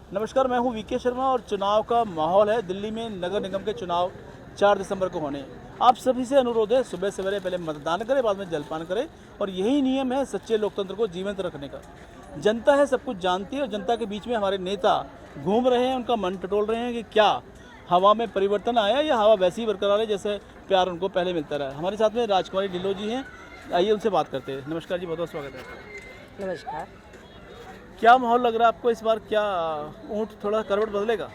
नमस्कार, मैं हूं वीके शर्मा और चुनाव का माहौल है। दिल्ली में नगर निगम के चुनाव 4 दिसंबर को होने हैं। आप सभी से अनुरोध है, सुबह सवेरे पहले मतदान करें, बाद में जलपान करें और यही नियम है सच्चे लोकतंत्र को जीवंत रखने का। जनता है, सब कुछ जानती है और जनता के बीच में हमारे नेता घूम रहे हैं, उनका मन टटोल रहे हैं कि क्या हवा में परिवर्तन आया या हवा वैसी ही बरकरार है जैसे प्यार उनको पहले मिलता रहा। हमारे साथ में राजकुमारी ढिल्लों जी हैं, आइए उनसे बात करते हैं। नमस्कार जी, बहुत बहुत स्वागत है। नमस्कार। क्या माहौल लग रहा है आपको इस बार? क्या ऊँट थोड़ा करवट बदलेगा?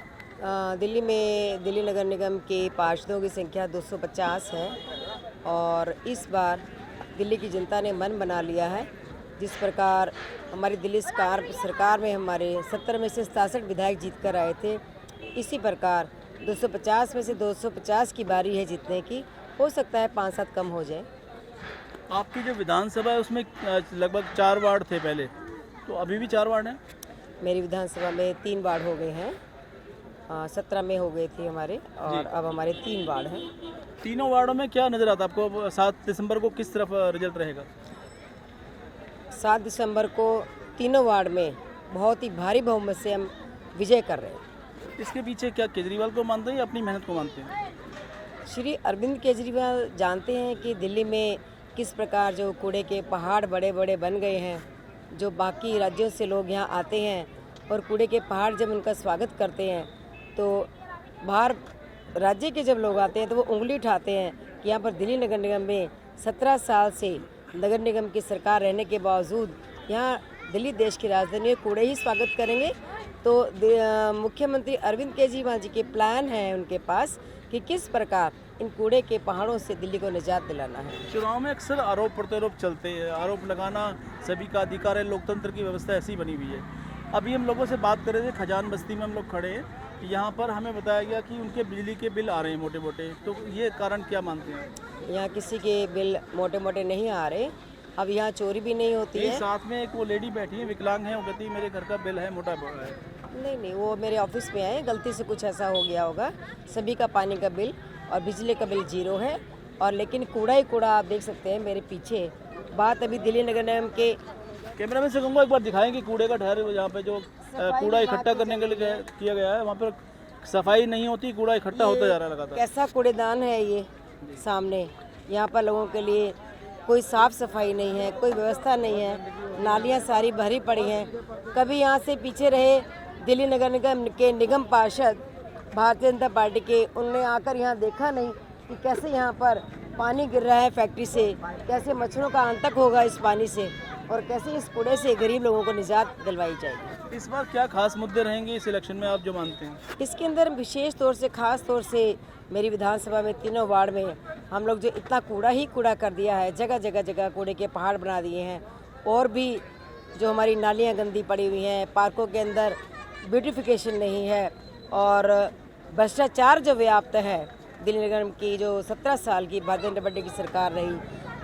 दिल्ली में दिल्ली नगर निगम के पार्षदों की संख्या 250 है और इस बार दिल्ली की जनता ने मन बना लिया है। जिस प्रकार हमारी दिल्ली सरकार में हमारे 70 में से 67 विधायक जीत कर आए थे, इसी प्रकार 250 में से 250 की बारी है जीतने की। हो सकता है 5-7 कम हो जाए। आपकी जो विधानसभा है उसमें लगभग 4 वार्ड थे पहले, तो अभी भी 4 वार्ड हैं? मेरी विधानसभा में 3 वार्ड हो गए हैं। 17 में हो गए थे हमारे और अब हमारे 3 वार्ड हैं। तीनों वार्डों में क्या नज़र आता है आपको? 7 दिसंबर को किस तरफ रिजल्ट रहेगा? 7 दिसंबर को तीनों वार्ड में बहुत ही भारी बहुमत से हम विजय कर रहे हैं। इसके पीछे क्या केजरीवाल को मानते हैं या अपनी मेहनत को मानते हैं? श्री अरविंद केजरीवाल जानते हैं कि दिल्ली में किस प्रकार जो कूड़े के पहाड़ बड़े बड़े बन गए हैं। जो बाकी राज्यों से लोग यहाँ आते हैं और कूड़े के पहाड़ जब उनका स्वागत करते हैं तो बाहर राज्य के जब लोग आते हैं तो वो उंगली उठाते हैं कि यहाँ पर दिल्ली नगर निगम में 17 साल से नगर निगम की सरकार रहने के बावजूद यहाँ दिल्ली देश की राजधानी है, कूड़े ही स्वागत करेंगे। तो मुख्यमंत्री अरविंद केजरीवाल जी के प्लान है उनके पास कि किस प्रकार इन कूड़े के पहाड़ों से दिल्ली को निजात दिलाना है। चुनाव में अक्सर आरोप प्रत्यारोप चलते हैं। आरोप लगाना सभी का अधिकार है, लोकतंत्र की व्यवस्था ऐसी बनी हुई है। अभी हम लोगों से बात कर रहे थे, खजान बस्ती में हम लोग खड़े हैं। यहाँ पर हमें बताया गया कि उनके बिजली के बिल आ रहे हैं मोटे मोटे, तो ये कारण क्या मानते हैं? यहाँ किसी के बिल मोटे मोटे नहीं आ रहे। अब यहाँ चोरी भी नहीं होती है। साथ में एक वो लेडी बैठी है, विकलांग है, वो कहती है मेरे घर का बिल है मोटा है। नहीं, वो मेरे ऑफिस में आए, गलती से कुछ ऐसा हो गया होगा। सभी का पानी का बिल और बिजली का बिल 0 है। और लेकिन कूड़ा ही कूड़ा आप देख सकते हैं मेरे पीछे। बात अभी दिल्ली नगर निगम के कैमरामैन से कहूँगा एक बार दिखाएं कि कूड़े का ढेर जहाँ पे जो कूड़ा इकट्ठा करने के लिए किया गया है वहाँ पर सफाई नहीं होती, कूड़ा इकट्ठा होता जा रहा है लगातार। कैसा कूड़ेदान है ये सामने। यहाँ पर लोगों के लिए कोई साफ सफाई नहीं है, कोई व्यवस्था नहीं है। नालियाँ सारी भरी पड़ी हैं। कभी यहाँ से पीछे रहे दिल्ली नगर निगम के निगम पार्षद भारतीय जनता पार्टी के, उनने आकर यहाँ देखा नहीं कि कैसे यहाँ पर पानी गिर रहा है फैक्ट्री से, कैसे मच्छरों का आतंक होगा इस पानी से और कैसे इस कूड़े से गरीब लोगों को निजात दिलवाई जाएगी। इस बार क्या खास मुद्दे रहेंगे इस इलेक्शन में, आप जो मानते हैं? इसके अंदर विशेष तौर से खास तौर से मेरी विधानसभा में तीनों वार्ड में हम लोग जो इतना कूड़ा ही कूड़ा कर दिया है, जगह जगह कूड़े के पहाड़ बना दिए हैं। और भी जो हमारी नालियाँ गंदी पड़ी हुई हैं, पार्कों के अंदर ब्यूटिफिकेशन नहीं है और भ्रष्टाचार जो व्याप्त है। दिल्ली निगम की जो 17 साल की भारतीय जनता पार्टी की सरकार रही,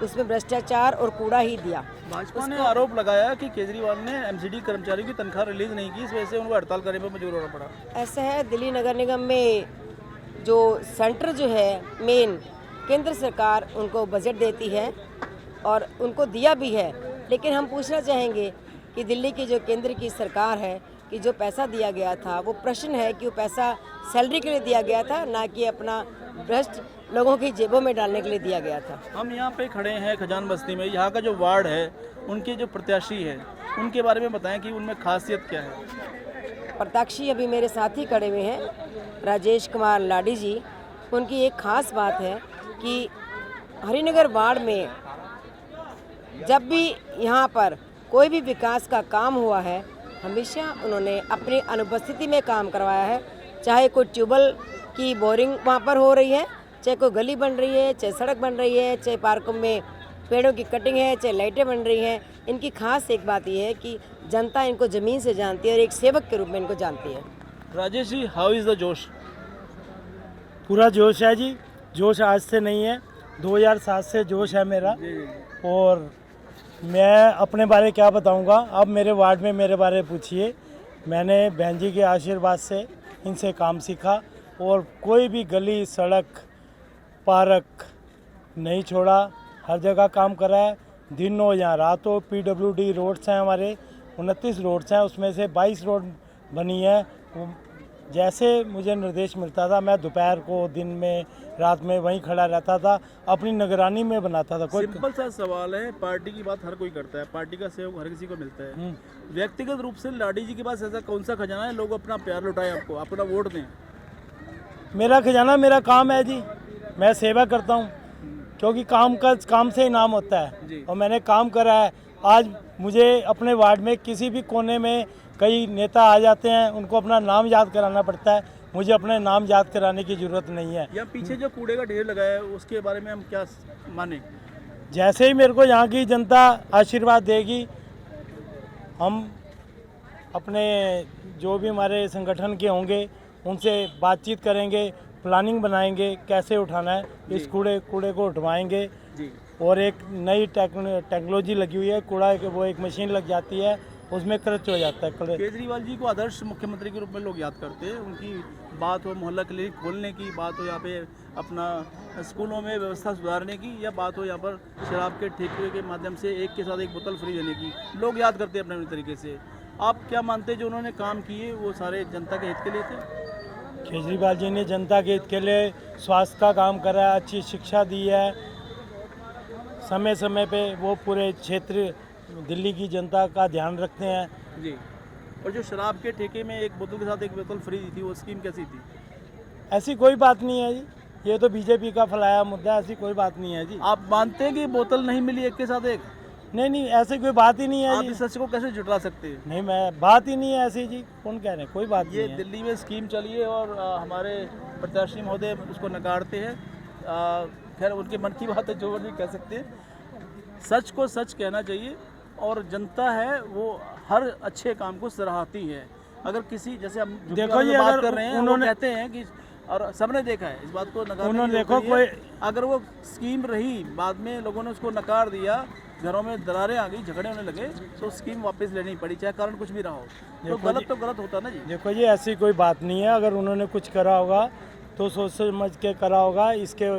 उसमें भ्रष्टाचार और कूड़ा ही दिया। भाजपा ने आरोप लगाया कि केजरीवाल ने एमसीडी कर्मचारियों की तनख्वाह रिलीज नहीं की, इस वजह से उनको हड़ताल करने पर मजबूर होना पड़ा। ऐसा है, दिल्ली नगर निगम में जो सेंटर जो है मेन, केंद्र सरकार उनको बजट देती है और उनको दिया भी है। लेकिन हम पूछना चाहेंगे कि दिल्ली की जो केंद्र की सरकार है कि जो पैसा दिया गया था वो प्रश्न है कि वो पैसा सैलरी के लिए दिया गया था, ना कि अपना भ्रष्ट लोगों की जेबों में डालने के लिए दिया गया था। हम यहाँ पे खड़े हैं खजान बस्ती में। यहाँ का जो वार्ड है, उनके जो प्रत्याशी हैं उनके बारे में बताएं कि उनमें खासियत क्या है। प्रत्याशी अभी मेरे साथ ही खड़े हुए हैं, राजेश कुमार लाडी जी। उनकी एक खास बात है कि हरिनगर वार्ड में जब भी यहाँ पर कोई भी विकास का काम हुआ है, हमेशा उन्होंने अपनी अनुपस्थिति में काम करवाया है। चाहे कोई ट्यूबवेल की बोरिंग वहाँ पर हो रही है, चाहे कोई गली बन रही है, चाहे सड़क बन रही है, चाहे पार्कों में पेड़ों की कटिंग है, चाहे लाइटें बन रही हैं। इनकी खास एक बात यह है कि जनता इनको ज़मीन से जानती है और एक सेवक के रूप में इनको जानती है। Rajesh ji, how is the जोश? पूरा जोश है जी। जोश आज से नहीं है, 2007 से जोश है मेरा। और मैं अपने बारे क्या बताऊंगा, अब मेरे वार्ड में मेरे बारे पूछिए। मैंने बहन जी के आशीर्वाद से इनसे काम सीखा और कोई भी गली सड़क पार्क नहीं छोड़ा, हर जगह काम करा है। दिन हो या रात हो, PWD रोड्स हैं हमारे, 29 रोड्स हैं, उसमें से 22 रोड बनी है। जैसे मुझे निर्देश मिलता था, मैं दोपहर को, दिन में, रात में वहीं खड़ा रहता था, अपनी निगरानी में बनाता था। कोई सिंपल सा सवाल है, पार्टी की बात हर कोई करता है, पार्टी का सहयोग हर किसी को मिलता है, व्यक्तिगत रूप से लाडी जी के पास ऐसा कौन सा खजाना है लोग अपना प्यार लुटाएं, आपको अपना वोट दें? मेरा खजाना मेरा काम है जी, मैं सेवा करता हूँ, क्योंकि काम से इनाम होता जी। है और मैंने काम करा है। आज मुझे अपने वार्ड में किसी भी कोने में कई नेता आ जाते हैं, उनको अपना नाम याद कराना पड़ता है, मुझे अपने नाम याद कराने की ज़रूरत नहीं है। या पीछे जो कूड़े का ढेर लगा है उसके बारे में हम क्या माने? जैसे ही मेरे को यहाँ की जनता आशीर्वाद देगी, हम अपने जो भी हमारे संगठन के होंगे उनसे बातचीत करेंगे, प्लानिंग बनाएंगे कैसे उठाना है, इस कूड़े को उठवाएंगे। जी। और एक नई टेक्नोलॉजी लगी हुई है, कूड़ा के वो एक मशीन लग जाती है, उसमें क्रच हो जाता है कूड़े। केजरीवाल जी को आदर्श मुख्यमंत्री के रूप में लोग याद करते हैं, उनकी बात हो मोहल्ला क्लिनिक खोलने की, बात हो यहाँ पे अपना स्कूलों में व्यवस्था सुधारने की, या बात हो यहाँ पर शराब के ठेके के माध्यम से एक के साथ एक बोतल फ्री देने की, लोग याद करते हैं अपने अपने तरीके से। आप क्या मानते हैं जो उन्होंने काम किए वो सारे जनता के हित के लिए थे? केजरीवाल जी ने जनता के हित के लिए स्वास्थ्य का काम करा है, अच्छी शिक्षा दी है, समय समय पे वो पूरे क्षेत्र दिल्ली की जनता का ध्यान रखते हैं। जी। और जो शराब के ठेके में एक बोतल के साथ एक बोतल फ्री दी थी, वो स्कीम कैसी थी? ऐसी कोई बात नहीं है जी, ये तो बीजेपी का फैलाया मुद्दा है, ऐसी कोई बात नहीं है जी। आप मानते हैं कि बोतल नहीं मिली एक के साथ एक? नहीं, ऐसी कोई बात ही नहीं है आप जी। इस सच को कैसे जुटला सकते हैं? नहीं, मैं बात ही नहीं है ऐसी जी, कौन कह रहे हैं, कोई बात ये नहीं है। दिल्ली में स्कीम चली है और हमारे प्रत्याशी महोदय उसको नकारते हैं। खैर उनके मन की बात है, जो भी कह सकते हैं। सच को सच कहना चाहिए और जनता है वो हर अच्छे काम को सराहती है। अगर किसी जैसे हम देखो ये बात अगर कर रहे हैं, उन्होंने वो कहते हैं कि, और सबने देखा है इस बात को नकारने उन्होंने की देखो जरूरत नहीं है। कोई अगर वो स्कीम रही, बाद में लोगों ने उसको नकार दिया, घरों में दरारें आ गई, झगड़े होने लगे, तो स्कीम वापस लेनी पड़ी, चाहे कारण कुछ भी रहा हो। तो गलत होता ना जी। देखो जी, ऐसी कोई बात नहीं है। अगर उन्होंने कुछ करा होगा तो सोच समझ के करा होगा। इसके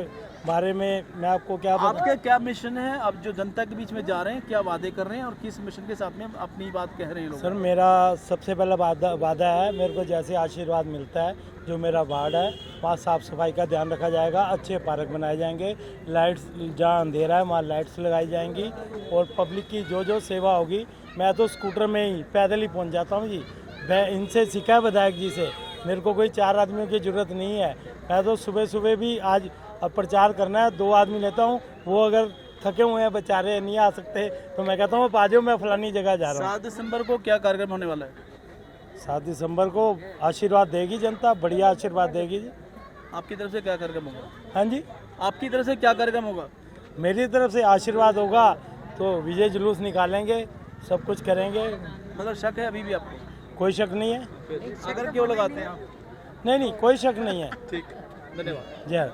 बारे में मैं आपको क्या बताऊं? आपके क्या मिशन है? आप जो जनता के बीच में जा रहे हैं, क्या वादे कर रहे हैं और किस मिशन के साथ में अपनी बात कह रहे हैं लोग? सर, मेरा सबसे पहला वादा है, मेरे को जैसे आशीर्वाद मिलता है, जो मेरा वार्ड है वहाँ साफ़ सफाई का ध्यान रखा जाएगा, अच्छे पार्क बनाए जाएंगे, लाइट्स जहाँ अंधेरा है वहाँ लाइट्स लगाई जाएंगी, और पब्लिक की जो सेवा होगी, मैं तो स्कूटर में ही पैदल ही पहुँच जाता हूँ जी। मैं इनसे सीखा है विधायक जी से, मेरे को कोई 4 आदमियों की ज़रूरत नहीं है। मैं तो सुबह भी आज प्रचार करना है, 2 आदमी लेता हूँ, वो अगर थके हुए हैं बेचारे नहीं आ सकते, तो मैं कहता हूँ आप आ जाओ, मैं फलानी जगह जा रहा हूँ। 7 दिसंबर को क्या कार्यक्रम होने वाला है? 7 दिसंबर को आशीर्वाद देगी जनता, बढ़िया आशीर्वाद देगी जी। आपकी तरफ से क्या कार्यक्रम होगा? हाँ जी, आपकी तरफ से क्या कार्यक्रम होगा? मेरी तरफ से आशीर्वाद होगा तो विजय जुलूस निकालेंगे, सब कुछ करेंगे। मतलब शक है अभी भी आपको? कोई शक नहीं है। अगर क्यों लगाते हैं आप? नहीं, कोई शक नहीं है। ठीक है, धन्यवाद। जय